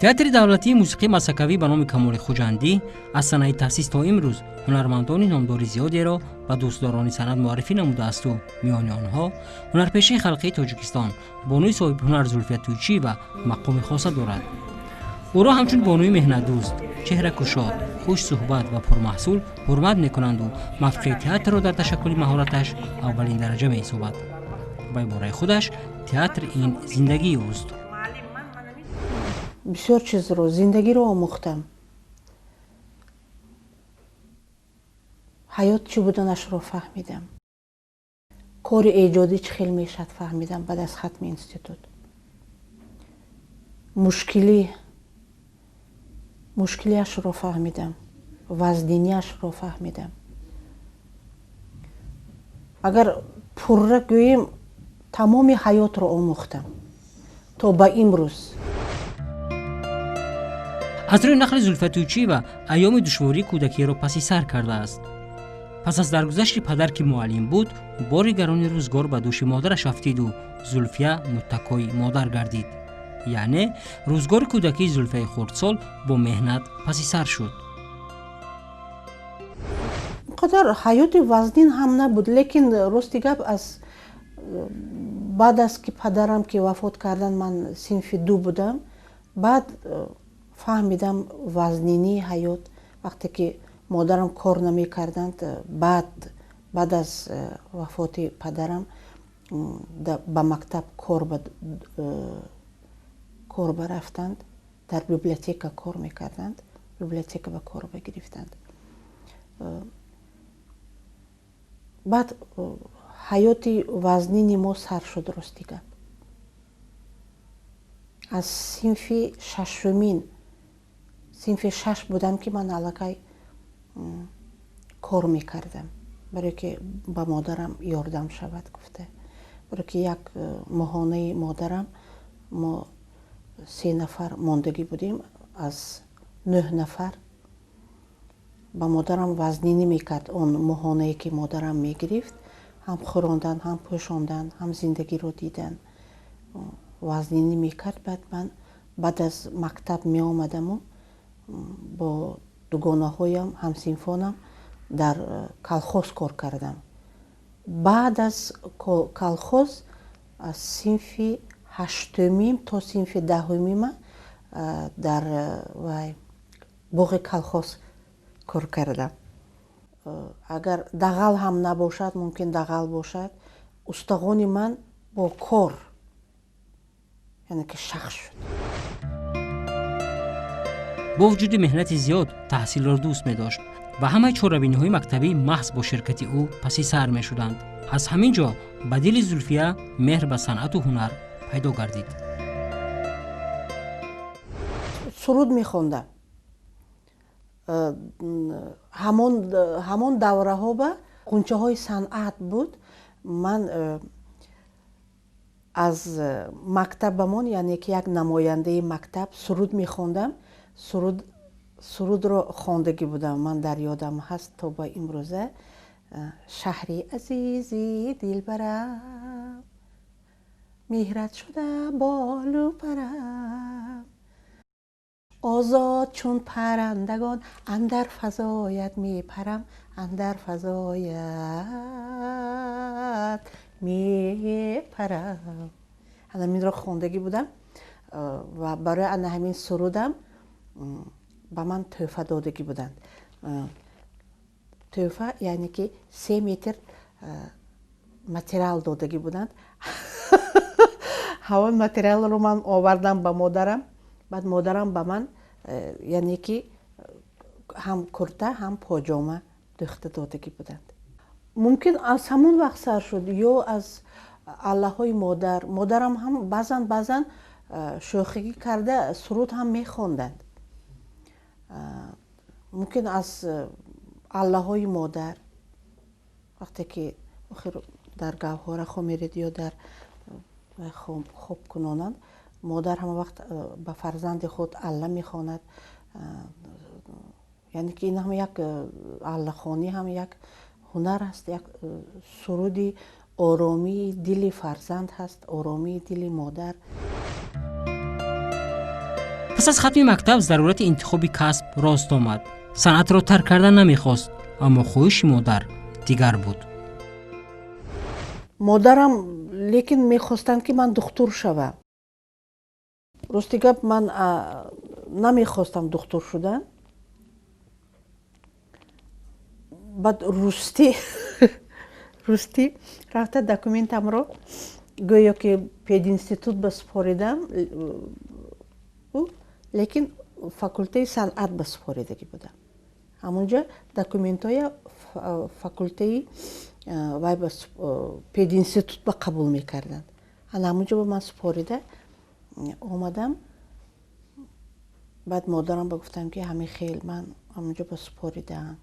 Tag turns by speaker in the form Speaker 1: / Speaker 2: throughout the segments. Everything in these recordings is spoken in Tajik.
Speaker 1: театри давлатии мусиқии масакавӣ ба номи Камоли Хуҷандӣ аз санаи таъсис то имрӯз ҳунармандони номдори зиёдеро ба дӯстдорони санъат муаррифӣ намудаасту миёни онҳо ҳунарпешаи халқии Точикистон бонуи соҳибҳунар Зулфия Туйчиева мақоми хоса дорад. ӯро ҳамчун бонуи меҳнатдӯст, чеҳракушод, хушсуҳбат ва пурмаҳсул ҳурмат мекунанду мавқеи театрро дар ташаккули маҳораташ аввалин дараҷа меҳисобад. ба ибораи худаш театр ин зиндагии ӯст.
Speaker 2: бисёр чизро зиндагиро омӯхтам. ҳаёт чӣ буданашро фаҳмидам. кори эҷодӣ чӣ хел мешад фаҳмидам баъд аз хатми институт. мушкилиашро фаҳмидам. вазнинияшро фаҳмидам. агар пурра гӯем тамоми ҳаётро омӯхтам то ба имрӯз.
Speaker 1: аз рӯи нақли Зулфия Туйчиева айёми душвории кӯдакиро паси сар кардааст. пас аз даргузашти падар ки муаллим буд, бори гарони рӯзгор ба дӯши модараш афтиду Зулфия муттакои модар гардид. яъне рӯзгори кӯдакии Зулфияи хурдсол бо меҳнат паси сар шуд.
Speaker 2: қадар ҳаёти вазнин ҳам набуд, лекин рости гап аз баъд аз ки падарам ки вафот кардан ман синфи 2 будам, баъд фаҳмидам вазнинии ҳаёт. вақте ки модарам кор намекарданд, баъд аз вафоти падарам ба мактаб кор барафтанд, дар библиотека кор мекарданд, библиотека ба кор бигирифтанд. баъд ҳаёти вазнини мо сар шуд рости гап. аз синфи 6 будам ки ман аллакай кор мекардам, барое ки ба модарам ёрдам шавад гуфта. барое ки як моҳонаи модарам мо 3 нафар мондагӣ будем, аз 9 нафар ба модарам вазнинӣ мекард. он моҳонае ки модарам мегирифт, ҳам хӯрондан, ҳам пӯшондан, ҳам зиндагиро дидан, вазнинӣ мекард. ман баъд аз мактаб меомадаму бо дугонаҳоям, ҳамсинфонам дар колхоз кор кардам. баъд аз колхоз аз синфи 8 то синфи 10 дар боғи колхоз кор кардам. агар дағал ҳам набошад, мумкин дағал бошад, устағони ман бо кор яъне ки шах шуд.
Speaker 1: бо вуҷуди меҳнати зиёд таҳсилро дӯст медошт ва ҳамаи чорабиниҳои мактабӣ маҳз бо ширкати ӯ паси сар мешуданд. аз ҳамин ҷо ба дили Зулфия меҳр ба санъату ҳунар пайдо гардид.
Speaker 2: суруд мехондам. ҳамон давраҳо ба ғунчаҳои санъат буд. ман аз мактабамон, яъне ки як намояндаи мактаб, суруд мехондам. сурудро хондагӣ будам. ман дар ёдам ҳаст то ба имрӯза. шаҳри азизи дилбарам, меҳрат шуда болу парам, озод чун паррандагон андар фазоят мепарам, андар фазоят мепарам. ҳаминро хондагӣ будам ва барои ана ҳамин сурудам ба ман тӯҳфа додагӣ буданд. тӯҳфа яъне ки 3 метр материал додагӣ буданд. ҳамон материалро ман овардам ба модарам. баъд модарам ба ман яъне ки ҳам курта, ҳам поҷома дӯхта додагӣ буданд. мумкин аз ҳамон вақт сар шуд, ё аз аллаҳои модар. модарам ҳам баъзан шӯхигӣ карда суруд ҳам мехонданд. мумкин аз аллаҳои модар. вақте ки дар гавҳораҳо меред ё дар хобкунонанд, модар ҳама вақт ба фарзанди худ алла мехонад. яъне ки ин ҳам як аллахонӣ ҳам як ҳунар аст, як суруди оромии дили фарзанд ҳаст, оромии дили модар.
Speaker 1: پس از ختم مکتب ضرورت انتخاب کسب راست آمد. صنعت را ترک کردن نمیخواست، اما خواهش مادر دیگر بود.
Speaker 2: مادرم لیکن میخواستند که من دکتر شوم. راستی گپ من نمیخواستم دکتر شدن. بعد راستی رفته دکومنتم رو گویا که پدینستیتوت بسپاریدم، لیکن فاکولته صنعت بسپاریدگی بودم. همونجا دکومنتای فاکولته وای بس پدینستیتوت با قبول میکردن. همونجا با من سپاریده اومدم. بعد مادرم بگفتم که همین خیل من همونجا با سپاریدم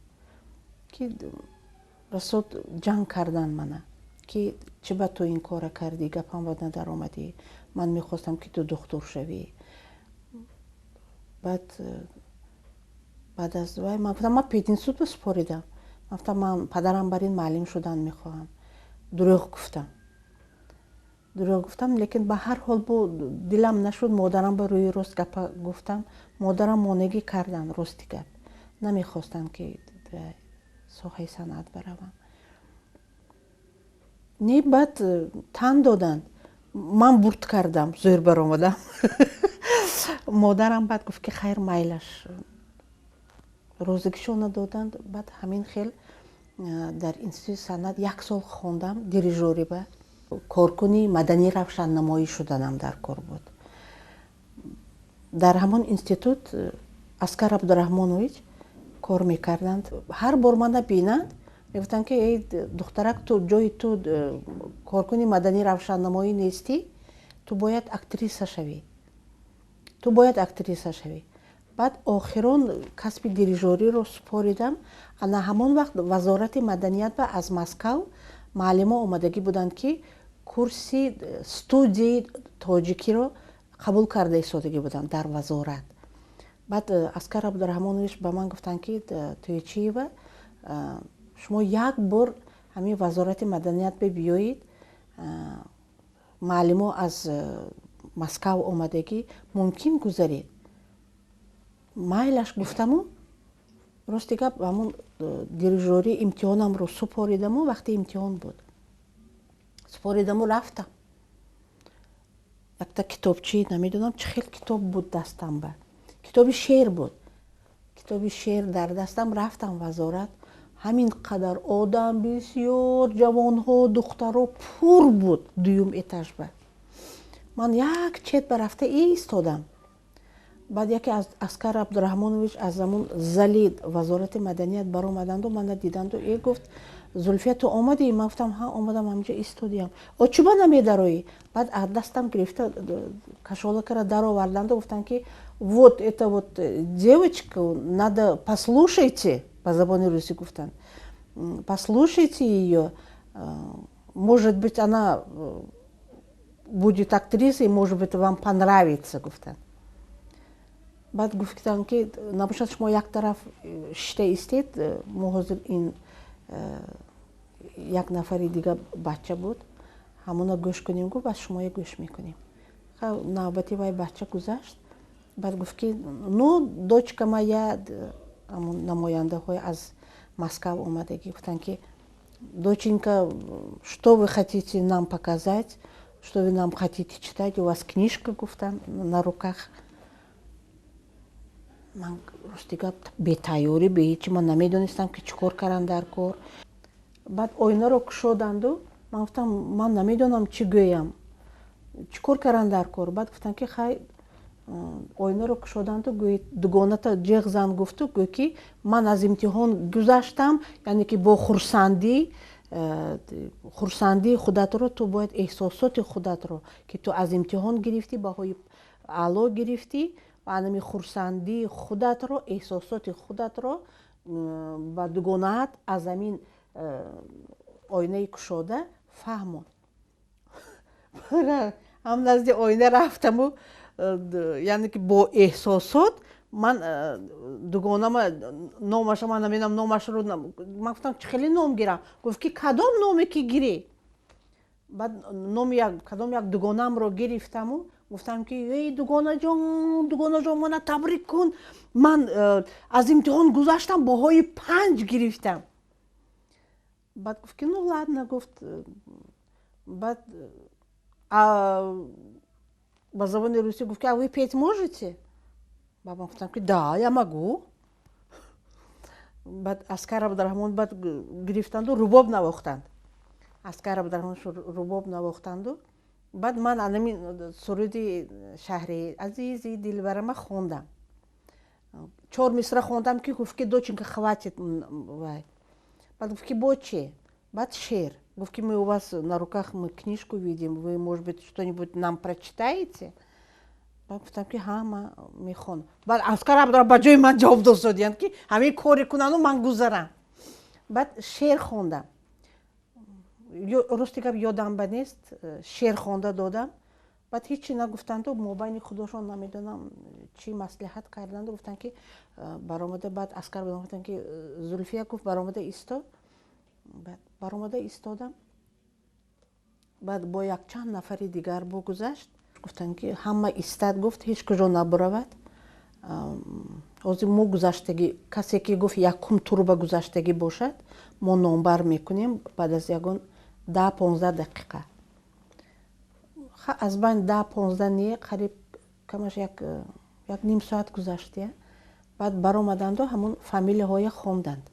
Speaker 2: که رسول جنگ کردن منه که چه با تو این کار کردی، گپم با ندار آمدی، من میخواستم که تو دکتر شوی. بعد از وای من گفتم من پدینستیتوت بسپاریدم. من پدرم بر این معلم شدن میخواهم. دروغ گفتم لیکن به هر حال دلم نشد مادرم به روی راست گپ گفتم. مادرم مانگی کردن، راستی گپ نمیخواستن که ساحه صنعت بروم. نه بعد تن دادن، من برد کردم، زور برآمدم. مادرم بعد گفت که خیر میلش، روزگیشو ندادند. بعد همین خیل در انستیتوت صنعت 1 سال خوندم، دیریژوری به کارکنی مدنی روشننمایی شدنم در کار بود. در همون انستیتوت اسکر عبدالرحمنویچ کار میکردند. هر بار من بینند میگفتن که ای دخترک تو جای تو کارکنی مدنی روشننمایی نیستی، تو باید اکتریسه شوی. بعد آخرون کسب دیریژوری رو سپاریدم. انا همون وقت وزارت مدنیت و از مسکو معلما آمدگی بودند که کورسی استودی تاجیکی رو قبول کرده ایستادگی بودند در وزارت. بعد اسکر عبدالرحمنویچ به من گفتن که تویچیева شما 1 بار همین وزارت مدنیت بیایید، معلما از مسکو آمدگی ممکن گذارید. میلش گفتم و راستی گپ همون دیریژوری امتحانم رو سپاریدم و وقتی امتحان بود سپاریدم و رفتم. یک تا کتابچه نمیدونم چه خیلی کتاب بود دستم، به کتاب شعر بود، کتاب شعر در دستم. رفتم وزارت، همین قدر آدم بسیار، جوانها دخترها پر بود. دوم اتاژ به من یک چت برفته ایستادم. بعد یکی از اسکر عبدالرحمنویچ از همون زلید وزارت مدنیت بر اومدند و من دیدند و ای گفت زولفیا تو آمدی؟ من گفتم ها آمدم، همینجا ایستادیم. چوبا نمیدروی؟ بعد از دستم گرفته کشالک را در آوردند و گفتن که вот это вот девочка, надо послушайте, по забону руси гуфтан, послушайте ее, может быть она будет актрисой, может быть вам понравится, гуфтан. بعد گفتن که نباشد شما یک طرف شته ایستید، ما حاضر این 1 نفر دیگه بچه بود همونا گوش کنیم. گفت بس شما گوش میکنیم. نوبتی وای بچه گذشت. بعد گفت که نو дочка моя، همون نماینده های از مسکو اومدگی گفتن که доченька, что вы хотите нам показать, что вы нам хотите читать, у вас книжка, گفتن на руках. من راستی گفت به تیاری به هیچی من نمیدونستم که چیکار کردن در کار. بعد آینه رو کشودند و من گفتم من نمیدونم چی گویم، چیکار کردن در کار. بعد گفتن که خیر آینه رو کشودند و دوگانه تا جیغ زن گفت و گوی که من از امتحان گذشتم، یعنی که با خورسندی خودت رو تو باید احساسات خودت رو که تو از امتحان گرفتی بهای اعلا گرفتی و انمی خورسندی خودت رو، احساسات خودت رو با دوگانه‌ات از همین آینه کشوده فهمون. هم نزد آینه رفتم و یعنی که با احساسات من دوگانه نامش من نمیدونم نامش رو من گفتم خیلی نام گیرم. گفت که کدام نامی که گیری؟ بعد نام کدام یک دوگانم رو گرفتم و گفتم که ای دوگانه جان منو تبریک کن، من از امتحان گذشتم باهای 5 گرفتم. بعد گفت که ну ладно, گفت بعد با زبان روسی گفت که а вы петь можете؟ бабам گفتم که да, я могу. بعد اسکر عبدالرحمن بعد گرفتند و رباب نواختند. اسکر عبدالرحمن رباب نواختند و بعد من анами سرودی شهری عزیزی دلبرم خوندم. 4 мисра خوندم که گفت که доченька хватит. بعد گفت که با چه؟ بعد شعر. گفت که мы у вас на руках мы книжку видим, вы, может быть, что-нибудь нам прочитаете? بعد گفتم که ها من میخونم. بعد اسکر عبدالرحمن با جای من جواب دادند که همین کاری کنن و من گذرم. بعد شعر خوندم. راستی که یادم نیست شعر خونده دادم. بعد هیچی نگفتند و مابین خودشون نمیدونم چی مصلحت کردند و گفتن که برآمده. بعد اسکر گفتن که زولفیا گفت برآمده ایستا. بعد برآمده ایستادم. بعد با یک چند نفری دیگر بگذشت. گفتن که همه ایستاد. گفت هیچ کجا نبرود. از ما گذشتگی کسی که گفت یکم تور به گذشتگی باشد ما نامبر میکنیم. بعد از یگان 10-15 دقیقه از بین 10-15 نه قریب کمش یک نیم ساعت گذشته. بعد برآمدند و همون فامیله های خواندند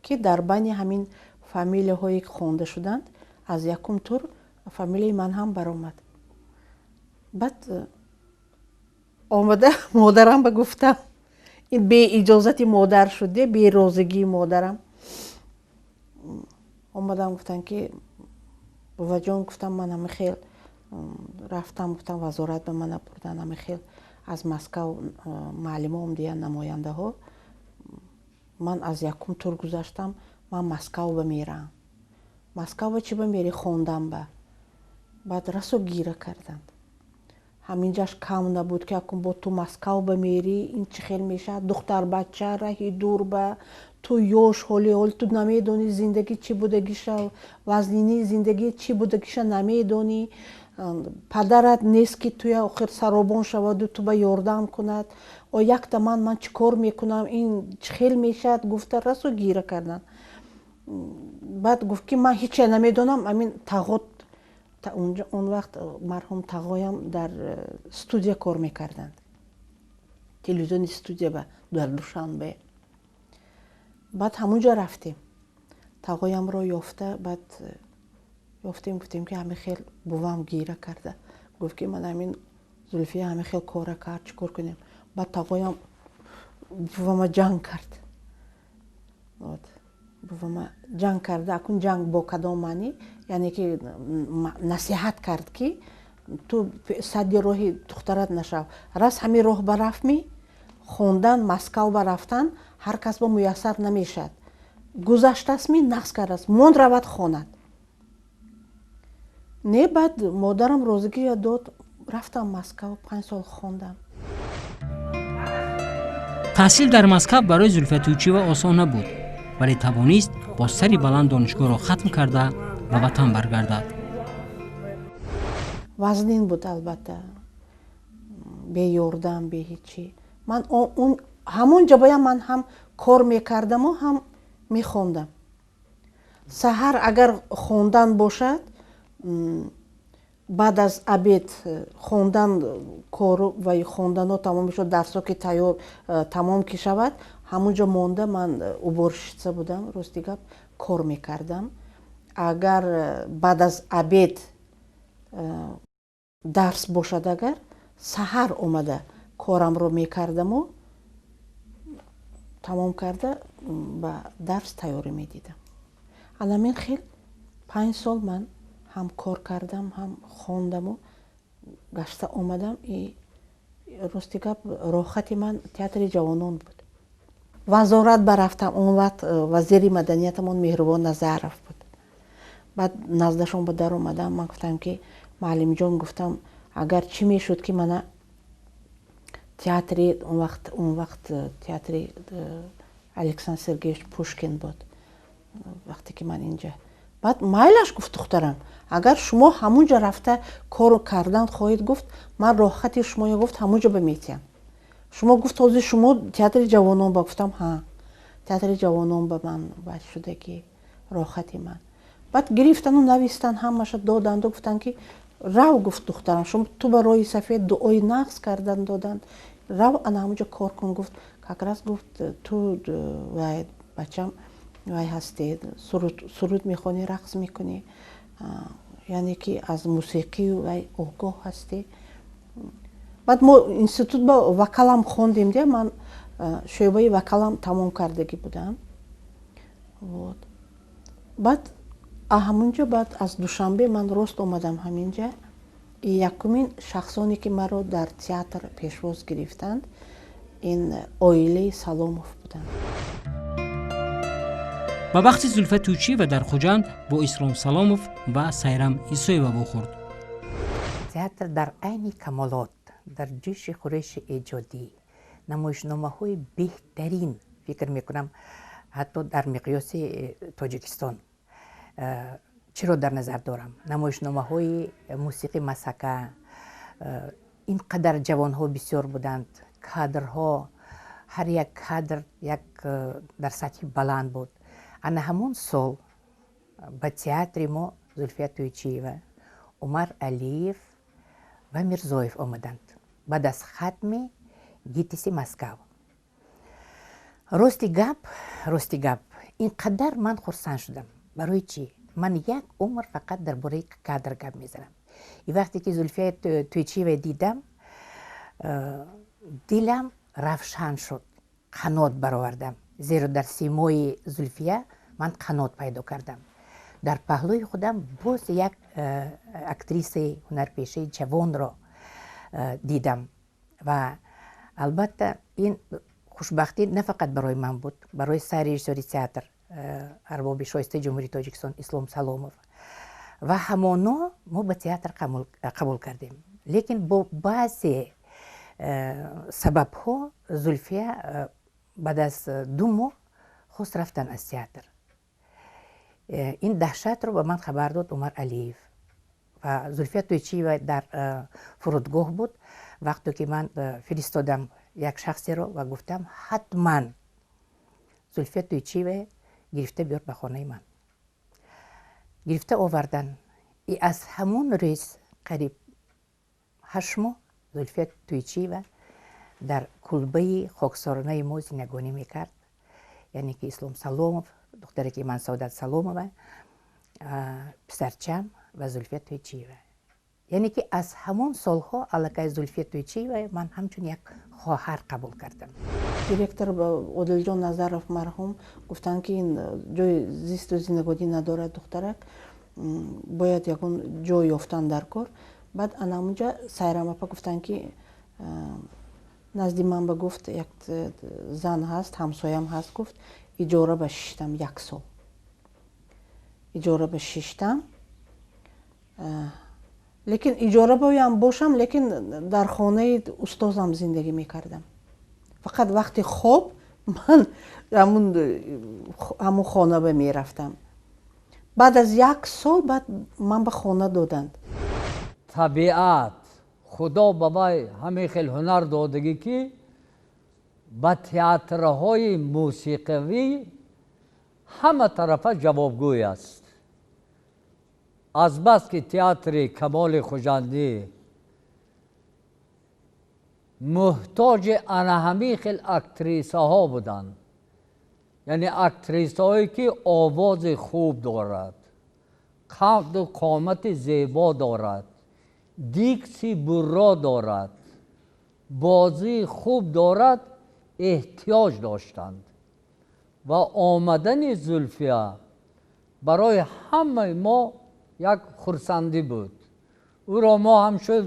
Speaker 2: که در بین همین فامیله های خوانده شدند از یکم تور فامیله من هم برآمد. بعد آمده مادرم بگفتم این به اجازت مادر شده، به رازگی مادرم آمدم گفتن که بابا جان گفتم من همه خیل رفتم گفتم وزارت به من بردن همه خیل از مسکو معلمه هم دیگه نماینده ها من از یکم تور گذاشتم من مسکو بمیرم. مسکو چی بمیری خوندم به بعد رسو گیره کردند. همینجاش کم نبود که اکن با تو مسکو بمیری این چی خیل میشه دختر بچه رهی دور به تو یوش حال تو نمیدونی زندگی چی بودگیشه وزنینی زندگی چی بودگیشه نمیدونی پدرت نیست که توی آخر سرابان شود و تو به یاردم کند و یک دمان من چی کار میکنم این چی خیل میشه گفته رسو گیره کردن. بعد گفت که من هیچی نمیدونم امین تغوت اون وقت مرحوم تقایم در استودیو کار میکردند تلویزیون استودیو در دوشنبه. بعد همونجا رفتیم تقایم رو یافته. بعد گفتیم که همه خیل بوام گیره کرده. گفت که من همین زولفیا همه خیل کار کرد چیکار کنیم. بعد تقایم بوام جنگ کرد. بوام جنگ کرده. اکن جنگ با کدام معنی یعنی که نصیحت کرد که تو صدی راهی دخترت نشو راست همین راه برفت خوندن مسکو برفتن هر کس با میسر نمیشد گذشته است می نقص کرده است موند رود خواند. نه بعد مادرم روزگی داد رفتم مسکو 5 سال خوندم.
Speaker 1: تحصیل در مسکو برای زولفیا تویچیева آسان نبود ولی توانست با سری بلند دانشگاه را ختم کرده و وطن برگردد.
Speaker 2: وزنین بود البته به یاردم به هیچی. من اون همون جایی من هم کار میکردم و هم میخوندم. سحر اگر خوندن باشد بعد از عبید خوندن کار و خوندن تمام میشد درسا که تمام که شود همونجا مونده من عبورشیسته بودم راستی گپ کار میکردم. اگر بعد از عبید درس باشد اگر سحر اومده کارم رو میکردم و تمام کرده با درس تیاری میدیدم. الان خیلی 5 سال من هم کار کردم هم خوندم و گشته اومدم. راستی گپ راحتی من تئاتر جوانان بود. وزارت برفتم اون وقت وزیر مدنیتمون مهربان نظرف بود. بعد نزدشون به در اومدم من گفتم که معلم جان گفتم اگر چی میشد که من تئاتر اون وقت تئاتر الکساندر سرگیویچ پوشکین بود وقتی که من اینجا. بعد مایلش گفت دخترم агар шумо ҳамунҷа рафта кор кардан хоҳед гуфт, ман роҳхати шуморо гуфт ҳамунҷа баметиям. Шумо гуфт ҳозир шумо театри ҷавонон ба, гуфтам ҳа, театри ҷавонон ба ман баъд шуда ки роҳхати ман. баъд гирифтану навистан ҳамаша доданду гуфтанд ки рав, гуфт духтарам, шумо ту ба роҳи сафед дуои нағз кардан доданд, рав ана ҳамунҷа кор кун. гуфт какрас, гуфт ту вай бачам вай ҳастед, суруд мехонӣ, рақс мекунӣ, яъне ки аз мусиқӣ вай огоҳ ҳастӣ. баъд мо институт ба вокалам хондем де, ман шӯъбаи вокалам тамом кардагӣ будам. баъд ҳамунҷа баъд аз душанбе ман рост омадам ҳаминҷа. якумин шахсоне ки маро дар театр пешвоз гирифтанд ин оилаи Саломов буданд.
Speaker 1: ба бахти Зулфия Туйчиева дар Хуҷанд бо Ислом Саломов ва Сайрам Исоева вохӯрд.
Speaker 3: театр дар айни камолот, дар ҷӯши хӯреши эҷодӣ, намоишномаҳои беҳтарин, фикр мекунам ҳатто дар миқёси Тоҷикистон. чиро дар назар дорам? намоишномаҳои мусиқи масака, ин қадар ҷавонҳо бисёр буданд, кадрҳо, ҳар як кадр як дар сатҳи баланд буд. ана ҳамон сол ба театри мо Зулфия Туйчиева, Умар Алиев ва Мирзоев омаданд баъд аз хатми гитиси Москав. рости гап ин қадар ман хурсанд шудам. барои чӣ? ман як умр фақат дар бораи кадр гап мезанам. и вақте ки Зулфия Туйчиева дидам, дилам равшан шуд, қанот баровардам, зеро дар симои Зулфия ман қанот пайдо кардам. дар паҳлӯи худам боз як актрисаи ҳунарпешаи ҷавонро дидам. ва албатта ин хушбахтӣ на фақат барои ман буд, барои сайррежиссёри театр арбоби шоистаи ҷумҳурии Тоҷикистон Ислом Саломов. ва ҳамоно мо ба театр қабул кардем. лекин бо баъзе сабабҳо Зулфия баъд аз 2 моҳ хост рафтан аз театр. ин даҳшатро ба ман хабар дод Умар Алиев. ва Зулфия Туйчиева дар фурудгоҳ буд. вақте ки ман фиристодам як шахсеро ва гуфтам ҳатман Зулфия Туйчиева гирифта биёр ба хонаи ман. гирифта овардан. и аз ҳамон рӯз қариб 8 моҳ Зулфия Туйчиева дар кулбаи хоксоронаи мо зиндагонӣ мекард. яъне ки Ислом Саломов, духтаре ки ман Саодат Саломова, писарчам ва Зулфия Туйчиева. яъне ки аз ҳамон солҳо аллакай Зулфия Туйчиева ман ҳамчун як хоҳар қабул кардам.
Speaker 2: директор Одилҷон Назаров марҳум гуфтанд ки ин ҷои зисту зиндагонӣ надорад духтарак, бояд ягон ҷой ёфтан дар кор. баъд ана ҳамунҷа Сайрам апа гуфтанд ки назди ман ба гуфт як зан ҳаст, ҳамсоям ҳаст, гуфт иҷора ба шиштам 1 сол. иҷора ба шиштам. лекин иҷора боям бошам, лекин дар хонаи устозам зиндагӣ мекардам. фақат вақти хоб ман ҳамун хона ба мерафтам. баъд аз 1 сол баъд ман ба хона доданд.
Speaker 4: табиат худо ба вай ҳамин хел ҳунар додагӣ ки ба театрҳои мусиқавӣ ҳама тарафа ҷавобгӯй аст. аз бас ки театри Камоли Хуҷандӣ муҳтоҷи ана ҳамин хел актрисаҳо буданд. яъне актрисаҳое ки овози хуб дорад, қадду қомати зебо дорад, дикси бурро дорад, бозии хуб дорад, эҳтиёҷ доштанд. ва омадани Зулфия барои ҳамаи мо як хурсандӣ буд. ӯро мо ҳамчун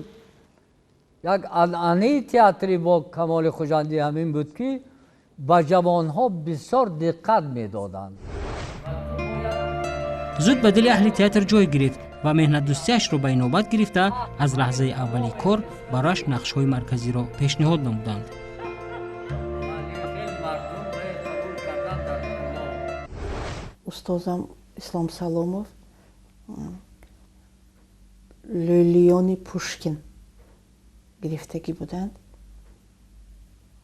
Speaker 4: як анъанаи театри бо Камоли Хуҷандӣ ҳамин буд ки ба ҷавонҳо бисёр диққат медоданд.
Speaker 1: зуд ба дили аҳли театр ҷой гирифт ва меҳнатдӯстиашро ба инобат гирифта аз лаҳзаи аввали кор барояш нақшҳои марказиро пешниҳод намуданд.
Speaker 2: устозам Ислом Саломов лӯлиёни Пушкин гирифтагӣ буданд.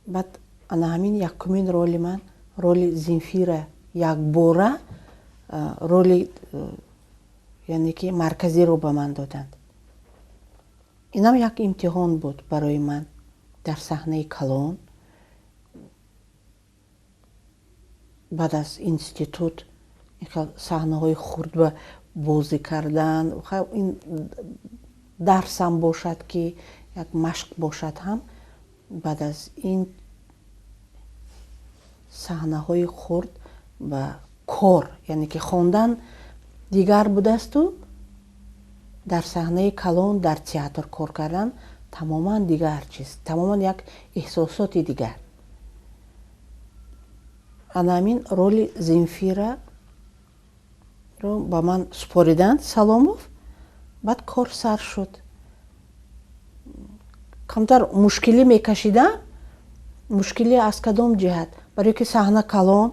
Speaker 2: баъд ана ҳамин якумин роли ман роли Зинфира якбора роли яъне ки марказиро ба ман доданд. инам як имтиҳон буд барои ман дар саҳнаи калон. баъд аз институт саҳнаҳои хурд бозӣ кардан, ин дарсам бошад ки як машқ бошад ҳам, баъд аз ин саҳнаҳои хурд ба кор, яъне ки хондан дигар будасту дар саҳнаи калон дар театр кор кардан тамоман дигар чиз, тамоман як эҳсосоти дигар. ана ҳамин роли Зинфира ро ба ман супориданд Саломов. баъд кор сар шуд. камтар мушкилӣ мекашидам. мушкилӣ аз кадом ҷиҳат? барои ки саҳна калон,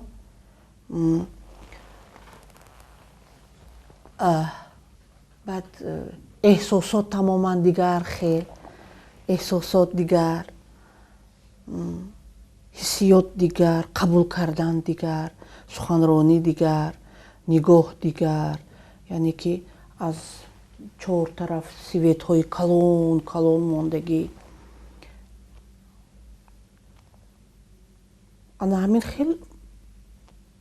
Speaker 2: баъд эҳсосот тамоман дигар, хел эҳсосот дигар, ҳиссиёт дигар, қабул кардан дигар, суханронӣ дигар, нигоҳ дигар. яъне ки аз чортараф светҳои калон калон мондагӣ. ана ҳамин хел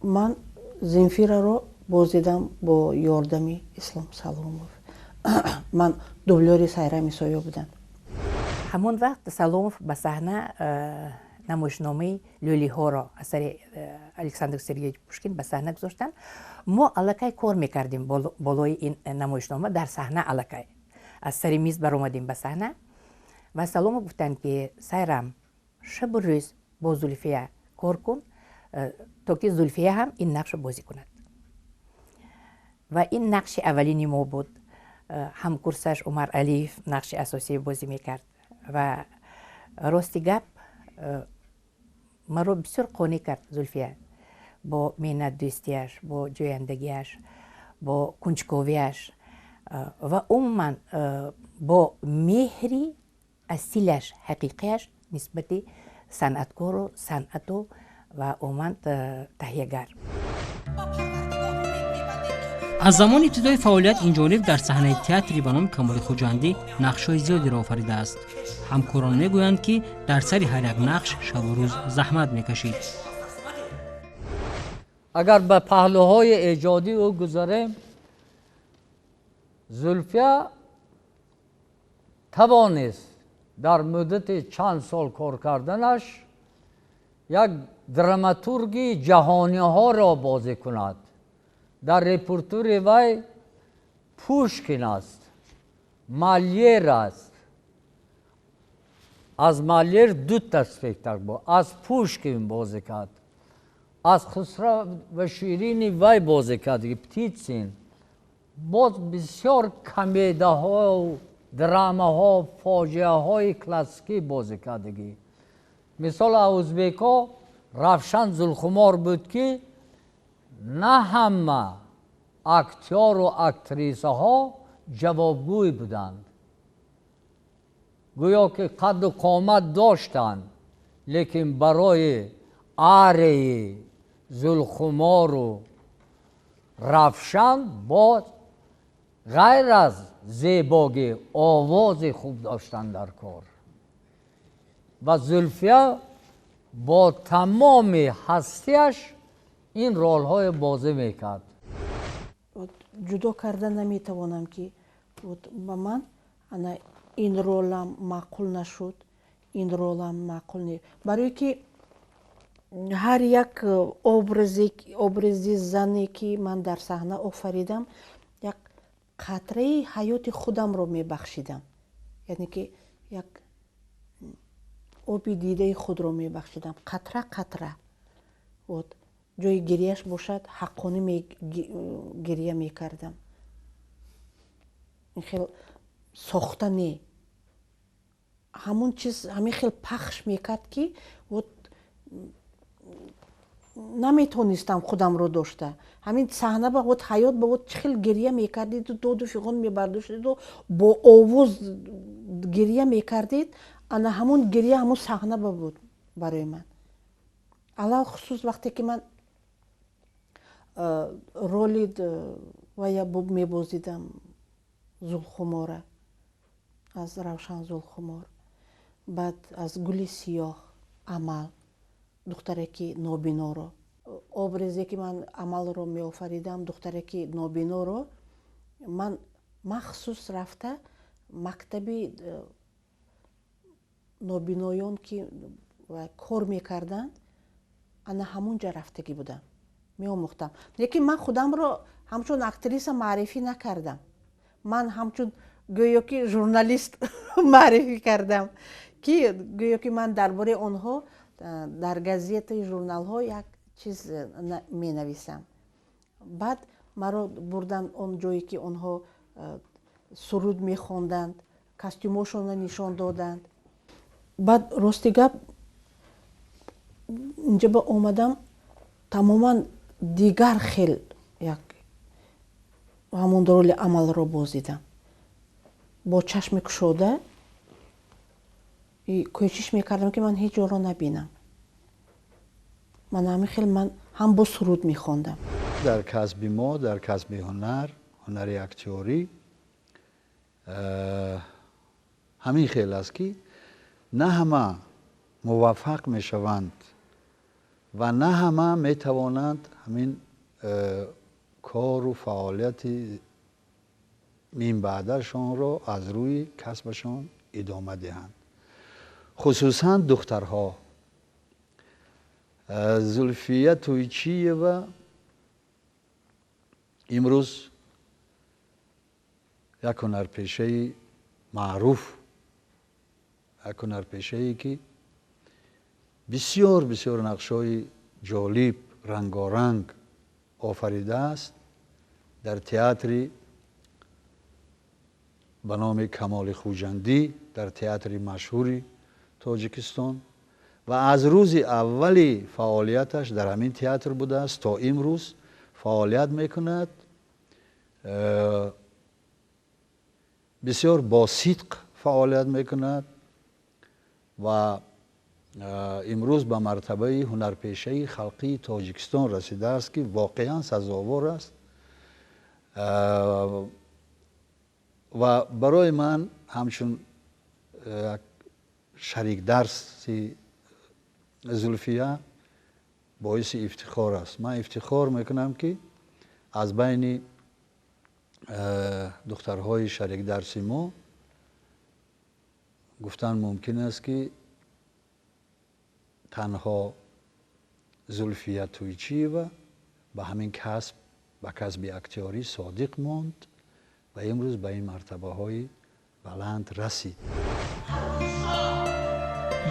Speaker 2: ман Зинфираро боздидам бо ёрдами Ислом Саломов. ман дублёри Сайрами Соё будам.
Speaker 3: ҳамон вақт Саломов ба саҳна намоишномаи лӯлиҳоро асари Александр Сергеевич Пушкин ба саҳна гузоштанд. мо аллакай кор мекардем болои ин намоишнома дар саҳна. аллакай аз сари миз баромадем ба саҳна ва Саломов гуфтанд ки Сайрам, шабу рӯз бо Зулфия кор кун, то ки Зулфия ҳам ин нақшро бозӣ кунад. ва ин нақши аввалини мо буд. ҳамкурсаш Умар Алиев нақши асосии бозӣ мекард ва рости гап маро бисёр қонеъ кард Зулфия бо меҳнатдӯстияш, бо ҷӯяндагиаш, бо кунҷковияш ва умуман бо меҳри асилаш, ҳақиқияш нисбати санъаткору санъату ва умуман таҳиягар.
Speaker 1: аз замони ибтидои фаъолият инҷониб дар саҳнаи театри ба номи Камоли Хуҷандӣ нақшҳои зиёдеро офаридааст. ҳамкорон мегӯянд ки дар сари ҳар як нақш шабу рӯз заҳмат мекашид.
Speaker 4: اگر به پهلوهای ایجادی او گذاریم، زولفیا توانست در مدت چند سال کار کردنش یک دراماتورگی جهانی ها را بازی کند. در رپرتور وی پوشکین است، مالیر است. از مالیر دو تصفیق بود، از پوشکین بازی کرد، از خسرو و شیرین وی بازی کرد. پتیتسین باز بسیار کمیده ها و درامه ها و فاجعه های کلاسیکی بازی کردگی. مثال ازبکا رفشن زلخمار بود که نه همه اکتیار و اکتریسه ها جوابگوی بودند. گویا که قد و قامت داشتند، لیکن برای آره زلخمار و رفشن باز غیر از زیباگی آواز خوب داشتن در کار. و زولفیا با تمام هستیش این رول های بازی میکرد.
Speaker 2: جدا کرده نمیتوانم که با من این رولم معقول نشد، این رولم معقول نی. برای که هر یک образи зане ки ман дар саҳна офаридам, як қатраи ҳаёти худамро мебахшидам. яъне ки як оби дидаи худро мебахшидам, қатра қатра. ҷои гирияш бошад, ҳаққонӣ гирия мекардам. ин хел сохта не, ҳамон чиз ҳамин хел пахш мекард ки наметонистам худамро дошта. Ҳамин саҳна ба худ ҳаёт ба худ чихел гирья мекардиду доду фиғон мебардоштиду бо овоз гирья мекардид. Ана ҳамун гирья ҳамун саҳна ба буд барои ман. Алал хусус вақте ки ман роли вая мебозидам зулхумора аз Равшан Зулхумор, баъд аз Гули сиёҳ Амал, духтаре ки нобиноро, образе ки ман Амалро меофаридам, духтаре ки нобиноро, ман махсус рафта мактаби нобиноён ки кор мекарданд, ана ҳамунҷа рафтагӣ будам, меомӯхтам. Лекин ман худамро ҳамчун актриса маърифӣ накардам. Ман ҳамчун гӯё ки журналист маърифӣ кардам, ки гӯё ки ман дар бораи онҳо дар газетаи журналҳо як чиз менависам. Баъд маро бурданд он ҷое ки онҳо суруд мехонданд, костюмошонро нишон доданд. Баъд рости гап инҷа ба омадам тамоман дигар хел як ҳамон роли Амалро бозидам. Бо чашми кушода кӯшиш мекардам ки ман ҳеҷ ҷоро набинам. Ман ҳамин хел ман ҳам бо суруд мехондам.
Speaker 5: дар касби мо, дар касби ҳунар, ҳунари актёрӣ ҳамин хел аст ки на ҳама муваффақ мешаванд ва на ҳама метавонанд ҳамин кору фаъолияти минбаъдашонро аз рӯи касбашон идома диҳанд. хусусан духтарҳо. Зулфия Туйчиева имрӯз як ҳунарпешаи маъруф, як ҳунарпешае ки бисёр бисёр нақшҳои ҷолиб, рангоранг офаридааст дар театри ба номи Камоли Хуҷандӣ, дар театри машҳури Точикистон ва аз рӯзи аввали фаъолияташ дар ҳамин театр будааст то имрӯз фаъолият мекунад. бисёр босидқ фаъолият мекунад ва имрӯз ба мартабаи ҳунарпешаи халқии Тоҷикистон расидааст ки воқеан сазовор аст. ва барои ман ҳамчун як шарикдарси Зулфия боиси ифтихор аст. ман ифтихор мекунам ки аз байни духтарҳои шарикдарси мо гуфтан мумкин аст ки танҳо Зулфия Туйчиева ба ҳамин касб, ба касби актёрӣ содиқ монд ва имрӯз ба ин мартабаҳои баланд расид.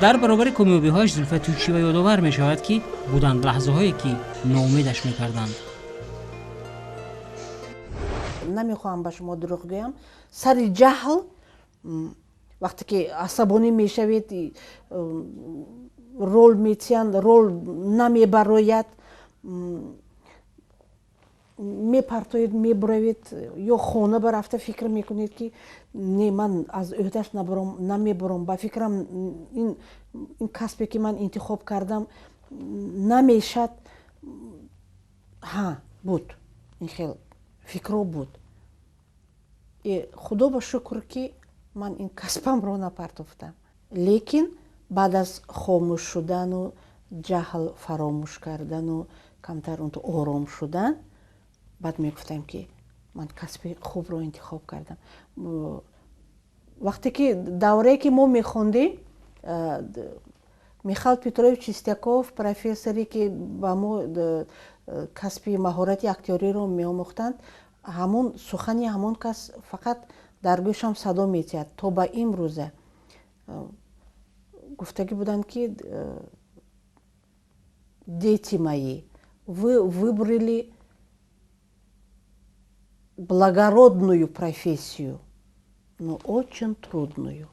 Speaker 1: дар баробари комёбиҳояш Зулфия Туйчиева ёдовар мешавад ки буданд лаҳзаҳое ки ноумедаш мекарданд.
Speaker 2: намехоҳам ба шумо дурӯғ гӯям, сари ҷаҳл вақте ки асабонӣ мешавед, рол мечиянд, рол намебарояд, мепартоед, мебуравед, ё хона барафта фикр мекунед ки не, ман аз ӯҳдаш намебурам, ба фикрам ин касбе ки ман интихоб кардам намешад. ҳа буд, ин хел фикро буд. худо ба шукр ки ман ин касбамро напартофтам. лекин баъд аз хомӯш шудану ҷаҳл фаромӯш кардану камтар ором шудан, баъд мегуфтам ки ман касби хубро интихоб кардам. вақте ки даврае ки мо мехондем, Михаил Петрович Чистяков, профессоре ки ба мо касби маҳорати актёриро меомӯхтанд, ҳамон сухани ҳамон кас фақат дар гӯшам садо метиҳад. То ба имрӯза гуфтагӣ буданд ки дети мои, вы выбрали благородную профессию, но очень трудную.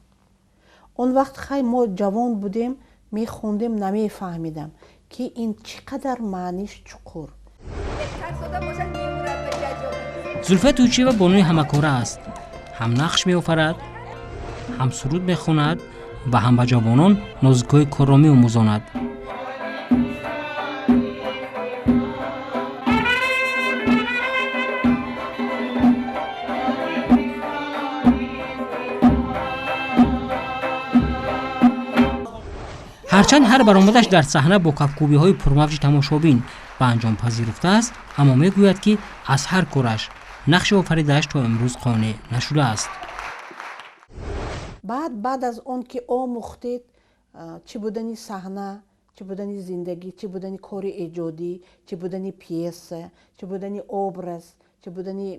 Speaker 2: Он вақт хай мо ҷавон будем, мехондем, намефаҳмидам که این چقدر معنیش چقور.
Speaker 1: زولفیا تویچیева بانوی همکاره است. هم نقش می‌آفرد، هم سرود می‌خواند و هم به جوانان نازک‌های کار را می‌آموزاند. هرچند هر برآمدش در صحنه با کفکوبی‌های پرموج تماشابین به انجام پذیرفته است، اما میگوید که از هر کارش نقش آفریده‌اش تا امروز قانع نشده است.
Speaker 2: بعد از اون که آموختید چی بودنی صحنه، چی بودنی زندگی، چی بودنی کار ایجادی، چی بودنی پیسه، چی بودنی obraz، چی بودنی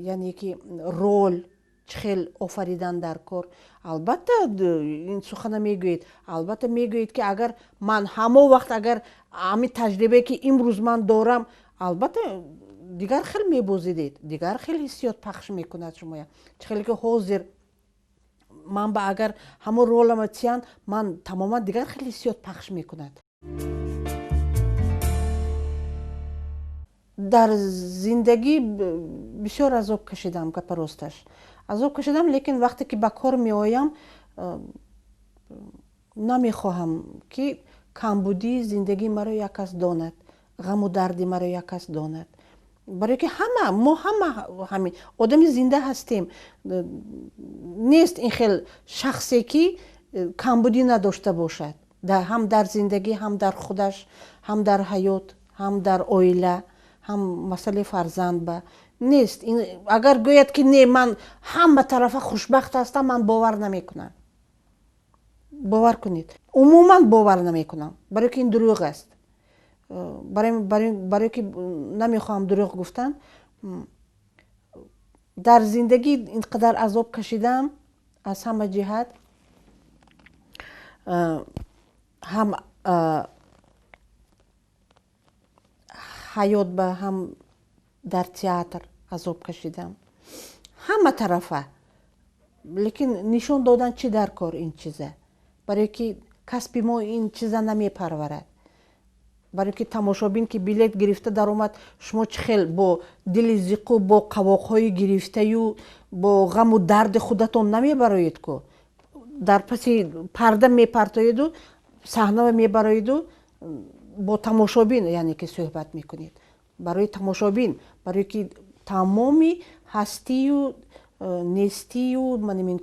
Speaker 2: یعنی که رول، چخیل آفریدن در کار. البته این سخن میگوید، البته میگوید که اگر من همه وقت اگر همین تجربه که امروز من دارم، البته دیگر خیلی میبوزیدید، دیگر خیلی حسیات پخش میکند شما. چخیلی که حاضر من با اگر همه رولم چیان، من تماما دیگر خیلی حسیات پخش میکند. در زندگی بسیار عذاب کشیدم که پراستش عذاب کشیدم، لیکن وقتی که به کار می آیم نمیخواهم که کمبودی زندگی مرا یک کس داند، غم و دردی مرا یک کس داند. برای که ما همین آدم زنده هستیم. نیست این خیلی شخصی که کمبودی نداشته باشد، هم در زندگی، هم در خودش، هم در حیات، هم در عائله، هم مسئله فرزند به نیست. اگر گوید که نه من همه طرف خوشبخت هستم، من باور نمیکنم. باور کنید، عموما باور نمیکنم، برای که این دروغ است. برای که نمیخوام دروغ گفتن. در زندگی اینقدر عذاب کشیدم از همه جهت، هم حیات به، هم در تئاتر عذاب کشیدم، همه طرفه. لیکن نشون دادن چی در کار این چیزه، برای که کسب ما این چیزا نمیپرورد. برای که تماشابین که بلیت گرفته در اومد، شما چخیل با دل زیقو، با قواقهای گرفته و با غم و درد خودتون نمیبرایید که در پس پرده میپرتایید و صحنه میبرایید و با تماشابین یعنی که صحبت میکنید. برای تماشابین، برای که تمامی هستی و نیستی و من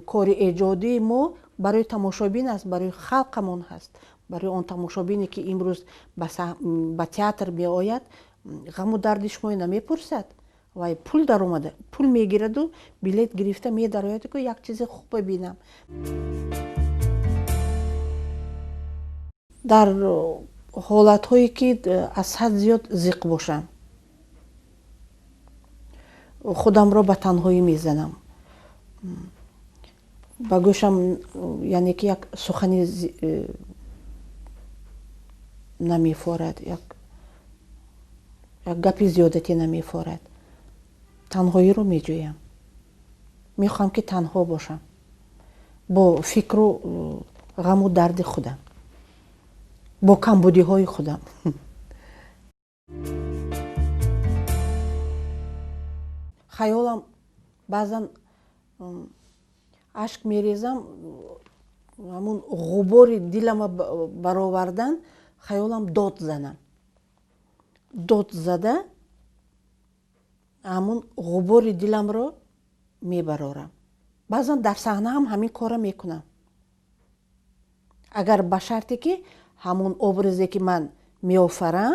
Speaker 2: کار ایجادی ما برای تماشابین است، برای خلقمون هست. برای اون تماشابینی که امروز به تئاتر می آید، غم و درد شما نمیپرسد و پول در اومده، پول میگیرد و بلیت گرفته می درآید که یک چیز خوب ببینم. در حالت هایی که از حد زیاد زیق باشم، خودم را به تنهایی میزنم، با گوشم یعنی که یک سخنی نمیفورد، یک گپی زیادتی نمیفورد. تنهایی رو میجویم، میخوام که تنها باشم با فکر و غم و درد خودم، با کمبودی های خودم. خیالم بعضا اشک میریزم، همون غبار دلم برآوردن، خیالم داد زنم، داد زده همون غبار دلم رو میبرارم. بعضا در صحنه هم همین کار میکنم، اگر به شرطی که همون ابرزی که من میآفرم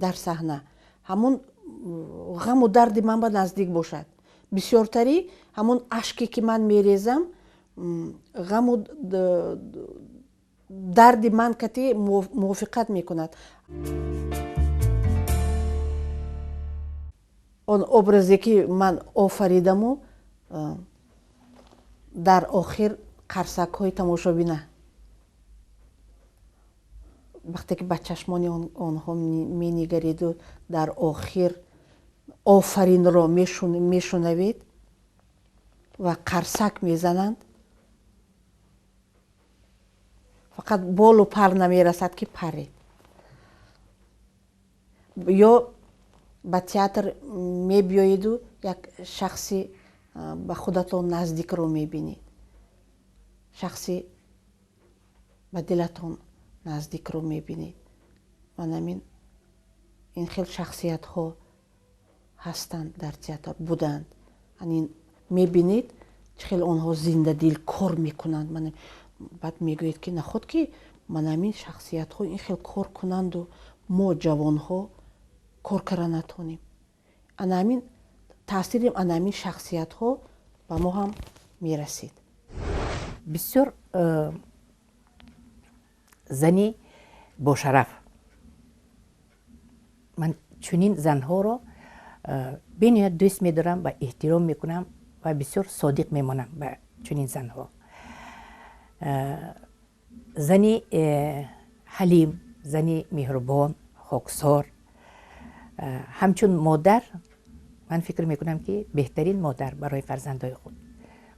Speaker 2: در صحنه همون غم و درد من به نزدیک باشد. بسیارتری همون اشکی که من میریزم غم و درد من کتی موافقت میکند. اون ابرزی که من آفریدم و در آخر قرصک های تماشابینه، وقتی که به چشمان آنها می نگرید و در آخر آفرین را میشنوید و قرصک میزنند، фақат болу пар намерасад ки паре. ё ба театр мебиёеду як шахси ба худатон наздикро мебинед, шахси ба дилатон наздикро мебинед. манамин ин хел шахсиятҳо ҳастанд дар театр буданд. анин мебинед чӣ хел онҳо зиндадил кор мекунанд. баъд мегӯед ки наход ки манамин шахсиятҳо ин хел кор кунанду мо ҷавонҳо кор кара натонем. анамин таъсири анамин шахсиятҳо ба мо ҳам мерасид.
Speaker 3: бисёр зани бошараф, ман чунин занҳоро бениҳоят дӯст медорам ва эҳтиром мекунам ва бисёр содиқ мемонам ба чунин занҳо. зани ҳалим, зани меҳрубон, хоксор, ҳамчун модар ман фикр мекунам ки беҳтарин модар барои фарзандҳои худ,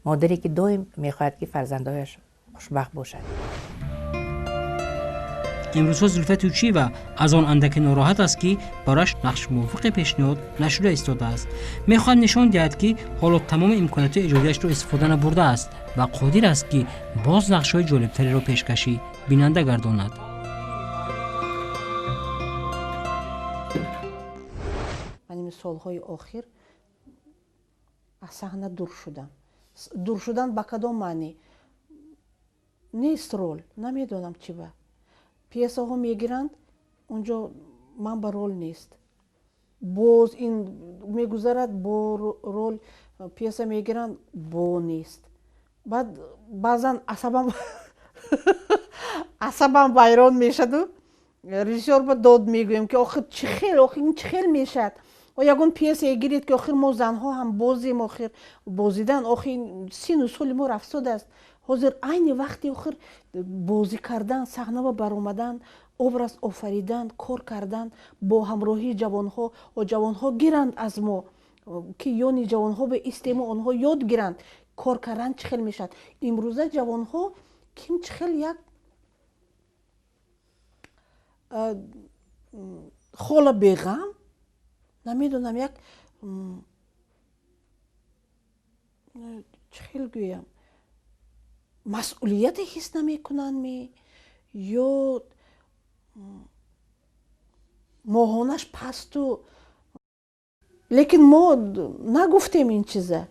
Speaker 3: модаре ки доим мехоҳад ки фарзандҳояш хушбахт бошад.
Speaker 1: имрӯзҳо зулфия туйчиева аз он андаке нороҳат аст ки барояш нақш мувофиқи пешниҳод нашуда истодааст. мехоҳад нишон диҳад ки ҳоло тамоми имкониятҳои эҷодиашро истифода набурдааст ва қодир аст ки боз нақшҳои ҷолибтареро пешкашӣ бинанда гардонад.
Speaker 2: ман ин солҳои охир аз саҳна дур шудам. дур шудан ба кадом маънӣ? нест рол, намедонам чӣ ба. пьесаҳо мегиранд, онҷо ман ба рол нест. боз ин мегузарад, бо рол пьеса мегиранд, бо нест. баъд баъзан асабам вайрон мешаду режиссёр ба дод мегӯем ки охир ин чӣ хел мешад. ягон пьесае гиред ки охир мо занҳо ҳам бозем, охир бозидан охир сину соли мо рафсодааст. ҳозир айни вақти охир бозӣ кардан, саҳнава баромадан, образ офаридан, кор кардан бо ҳамроҳии ҷавонҳо. ҷавонҳо гиранд аз мо ки ёни ҷавонҳо ба истему онҳо ёд гиранд кор кардан чӣ хел мешад. имрӯза ҷавонҳо ким чӣ хел як хола беғам, намедонам, як чӣ хел гӯям, масъулияте ҳис намекунанд ё моҳонаш пасту. лекин мо нагуфтем ин чиза,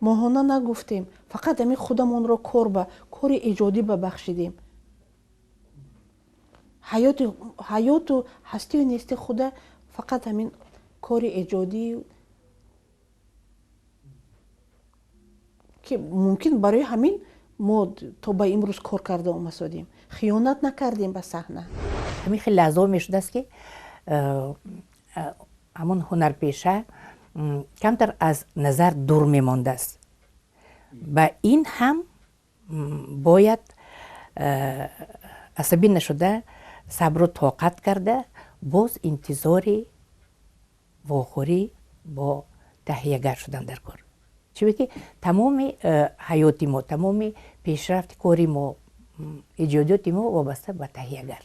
Speaker 2: моҳона нагуфтем, фақат ҳамин худамонро кори эҷодӣ бабахшидем. ҳаёту ҳастию нести худа фақат ҳамин кори эҷодӣ ки мумкин барои ҳамин мо то ба имрӯз кор карда омасодем. хиёнат накардем ба саҳна.
Speaker 3: ҳамин хеле лаҳзаҳо мешудааст ки ҳамон ҳунарпеша камтар аз назар дур мемондааст. ба ин ҳам бояд асабӣ нашуда сабру тоқат карда боз интизори вохӯрӣ бо таҳиягар шудан дар кор. чӣ ки тамоми ҳаёти мо, тамоми пешрафти кори мо, эҷодиёти мо вобаста ба таҳиягар.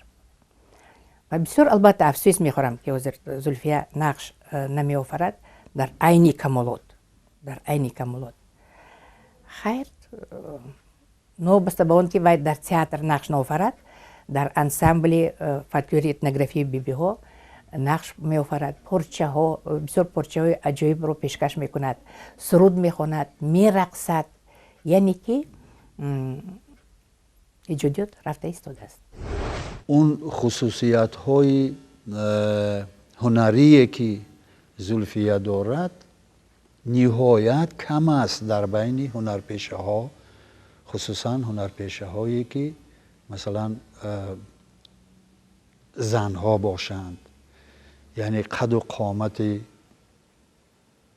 Speaker 3: ва бисёр албатта афсӯс мехӯрам ки ҳозир зулфия нақш намеофарад дар айни камолот. хайр, новобаста ба он ки вай дар театр нақш наофарад, дар ансамбли фольклори этнографии бибиҳо нақш меофарад, порчаҳо, бисёр порчаҳои аҷоибро пешкаш мекунад, суруд мехонад, мерақсад, яъне ки эҷодиёт рафта истодааст.
Speaker 5: اون خصوصیت های هنری که زولفیا دارد نهایت کم است در بین هنرپیشه ها، خصوصا هنرپیشه هایی که مثلا زن ها باشند. یعنی قد و قامت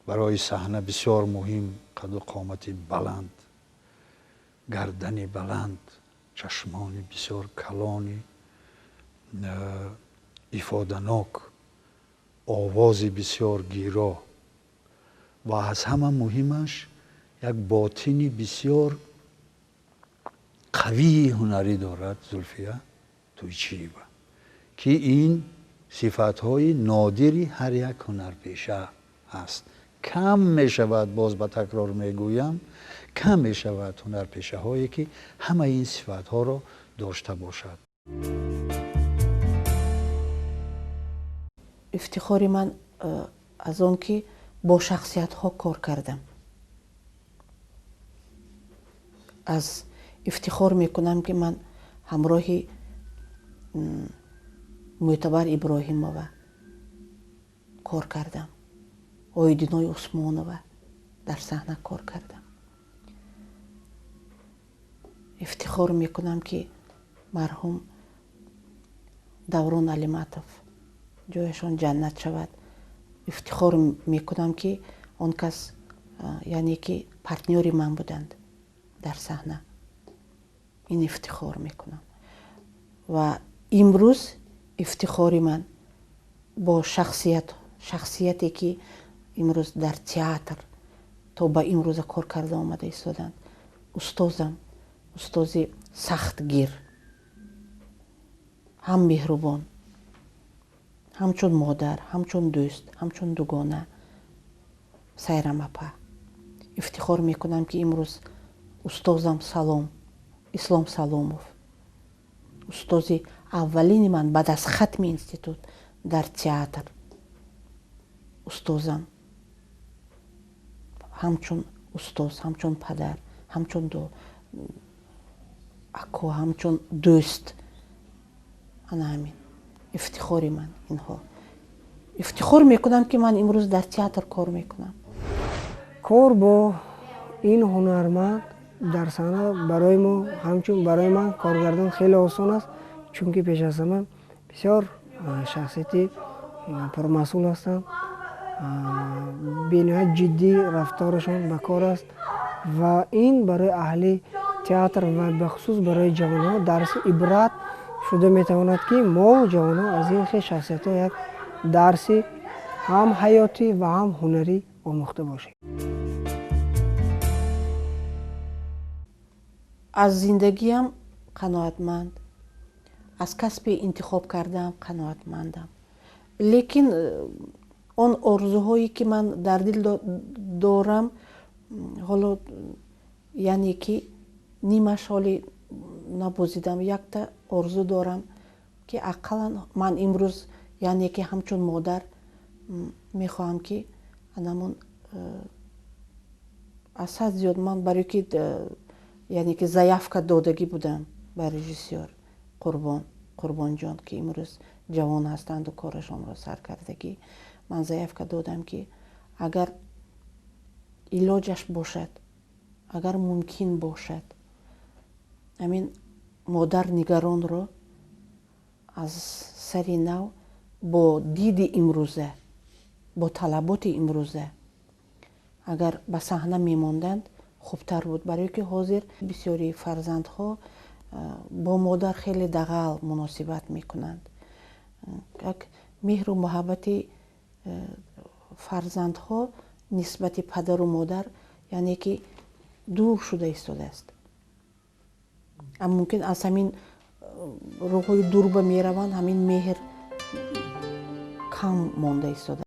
Speaker 5: برای صحنه بسیار مهم، قد و قامت بلند، گردن بلند، چشمان بسیار کلانی، افاده‌ناک، آواز بسیار گیرا و از همه مهمش یک باطنی بسیار قوی هنری دارد زولفیا تویچیева که این صفت‌های نادری هر یک هنرپیشه است. کم می شود، باز به تکرار میگویم، کم می شود هنرپیشه هایی که همه این صفات ها را داشته باشد.
Speaker 2: افتخاری من از آن که با شخصیت ها کار کردم. از افتخار میکنم که من همراه معتبر ابراهیمова کار کردم. آیدینای عثمانова در صحنه کار کردم. افتخار میکنم که مرحوم دوران علماتов جایشان جنت شود. افتخار میکنم که آن کس یعنی که پارتنری من بودند در صحنه. این افتخار میکنم. و امروز افتخاری من با شخصیتی که امروز در تئاتر تا به امروز کار کرده آمده ایستادند. استاد سختگیر، هم مهربان، همچون مادر، همچون دوست، همچون دوگانه سایرم اپا. افتخار میکنم که امروز استادم اسلام سلامов، استاد اولین من بعد از ختم اینستیتوت در تئاتر، استادم همچون استاد، همچون پدر، همچون اکو، همچون دوست. انا همین افتخاری من اینها. افتخار میکنم که من امروز در تئاتر کار میکنم.
Speaker 6: کار با این هنرمند در صحنه برای ما، همچون برای من کارگردان خیلی آسان است، چون که پیش از من بسیار شخصیتی پرمسئول هستند. بینهایت جدی رفتارشان به کار است و این برای اهل تئاتر و به خصوص برای جوانها درس عبرت شده میتواند که ما جوانها از این خیلی شخصیت ها یک درسی هم حیاتی و هم هنری آموخته باشیم.
Speaker 2: از زندگیم قناعتمند، از کسب انتخاب کردم قناعتمندم. لیکن آن آرزوهایی که من در دل دارم، حالا یعنی که نیمه سالی نبازیدم، یک تا آرزو دارم که اقلا من امروز یعنی که همچون مادر میخواهم که انمون از حد زیاد من برای که یعنی که заявка دادگی بودم به رژیسور قربان جان که امروز جوان هستند و کارشان را سر کردگی. من заявка دادم که اگر علاجش باشد، اگر ممکن باشد، همین مادر نگران را از سری نو با دید امروزه، با طلبات امروزه اگر به صحنه میماندند خوبتر بود. برای که حاضر بسیاری فرزندها با مادر خیلی دغل مناسبت میکنند. مهر و محبت فرزندها نسبت پدر و مادر یعنی که دور شده ایستاده است. اما ممکن از همین روحای دور به میروند همین مهر کم مانده ایستاده.